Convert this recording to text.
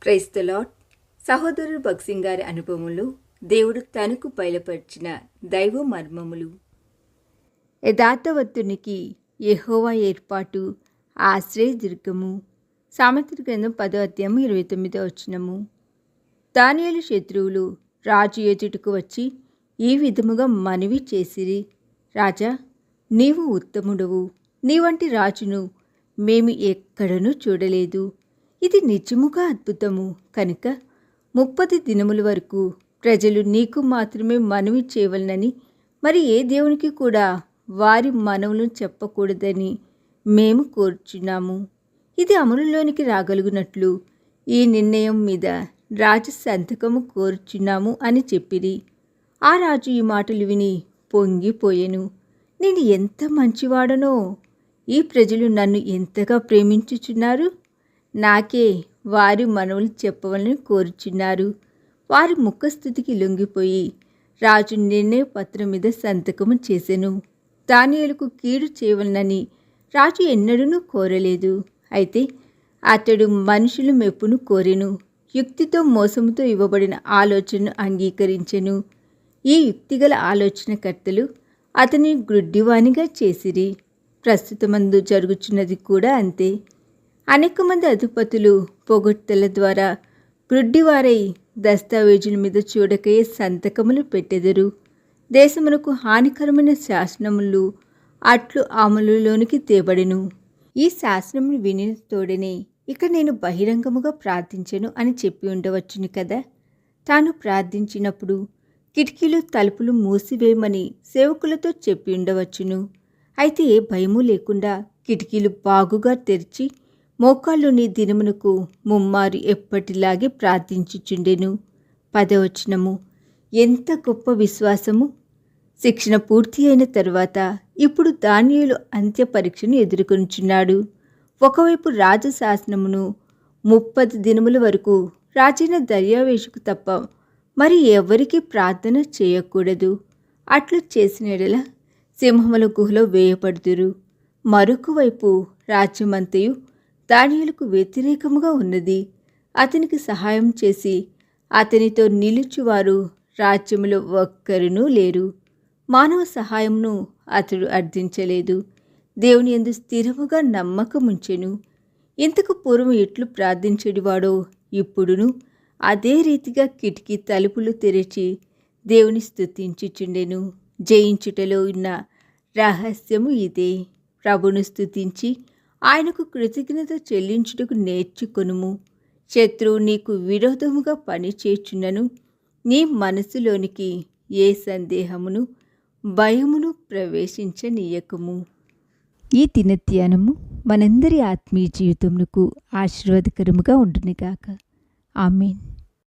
Praise the lord. సహోదరుడు భక్సింగ్ గారి అనుభవములు దేవుడు తనకు బయలుపరిచిన దైవ మర్మములు. యథార్థవంతునికి యెహోవా ఏర్పాటు ఆశ్రయదుర్గము. సామెతల గ్రంథం 10:29 దానియేలు శత్రువులు రాజు ఎదుటకు వచ్చి ఈ విధముగా మనవి చేసిరి, రాజా, నీవు ఉత్తముడవు, నీ వంటి రాజును మేము ఎక్కడనూ చూడలేదు. ఇది నిజముగా అద్భుతము. కనుక 30 దినముల వరకు ప్రజలు నీకు మాత్రమే మనవి చేయవలనని, మరి ఏ దేవునికి కూడా వారి మనవులను చెప్పకూడదని మేము కోరుచున్నాము. ఇది అమలులోనికి రాగలుగునట్లు ఈ నిర్ణయం మీద రాజు సంతకము కోరుచున్నాము అని చెప్పిరి. ఆ రాజు ఈ మాటలు విని పొంగిపోయెను. నేను ఎంత మంచివాడనో! ఈ ప్రజలు నన్ను ఎంతగా ప్రేమించుచున్నారు. నాకే వారి మనవులు చెప్పవలని కోరుచున్నారు. వారి ముఖస్థుతికి లొంగిపోయి రాజు నిర్ణయ పత్రం మీద సంతకము చేసెను. దానియేలుకు కీడు చేయవలనని రాజు ఎన్నడూ కోరలేదు. అయితే అతడు మనుషుల మెప్పును కోరెను. యుక్తితో మోసముతో ఇవ్వబడిన ఆలోచనను అంగీకరించెను. ఈ యుక్తిగల ఆలోచనకర్తలు అతని గ్రుడ్డివానిగా చేసిరి. ప్రస్తుతమందు జరుగుచున్నది కూడా అంతే. అనేక మంది అధిపతులు పొగడ్తల ద్వారా గ్రుడ్డివారై దస్తావేజుల మీద చూడకయే సంతకములు పెట్టెదరు. దేశమునకు హానికరమైన శాసనములు అట్లు అమలులోనికి తేబడెను. ఈ శాసనములు వినిన తోడనే ఇక నేను బహిరంగముగా ప్రార్థించెను అని చెప్పి ఉండవచ్చును కదా. తాను ప్రార్థించినప్పుడు కిటికీలు తలుపులు మూసివేయమని సేవకులతో చెప్పి ఉండవచ్చును. అయితే ఏ భయము లేకుండా కిటికీలు బాగుగా తెరిచి మోకాళ్ళుని దినమునకు ముమ్మారు ఎప్పటిలాగే ప్రార్థించుచుండెను. 10 ఎంత గొప్ప విశ్వాసము! శిక్షణ పూర్తి అయిన తరువాత ఇప్పుడు దానియేలు అంత్య పరీక్షను ఎదుర్కొనుచున్నాడు. ఒకవైపు రాజశాసనమును 30 దినముల వరకు రాజైన దర్యావేషుకు తప్ప మరి ఎవరికి ప్రార్థన చేయకూడదు. అట్లు చేసిన యెడల సింహముల గుహలో వేయబడుదురు. మరొక వైపు రాజ్యమంతయు దానియేలుకు వ్యతిరేకముగా ఉన్నది. అతనికి సహాయం చేసి అతనితో నిలుచువారు రాజ్యములో ఒక్కరునూ లేరు. మానవ సహాయమును అతడు అర్థించలేదు. దేవుని యందు స్థిరముగా నమ్మకముంచెను. ఇంతకు పూర్వం ఎట్లు ప్రార్థించేవాడో ఇప్పుడును అదే రీతిగా కిటికీ తలుపులు తెరిచి దేవుని స్తుతించుచుండెను. జయించుటలో ఉన్న రహస్యము ఇదే. ప్రభును స్తుతించి ఆయనకు కృతజ్ఞత చెల్లించుటకు నేర్చుకొనుము. శత్రువు నీకు విరోధముగా పనిచేయుచున్నను నీ మనసులోనికి ఏ సందేహమును భయమును ప్రవేశించనీయకము. ఈ దినధ్యానము మనందరి ఆత్మీయ జీవితమునకు ఆశీర్వాదకరముగా ఉండునుగాక. ఆమేన్.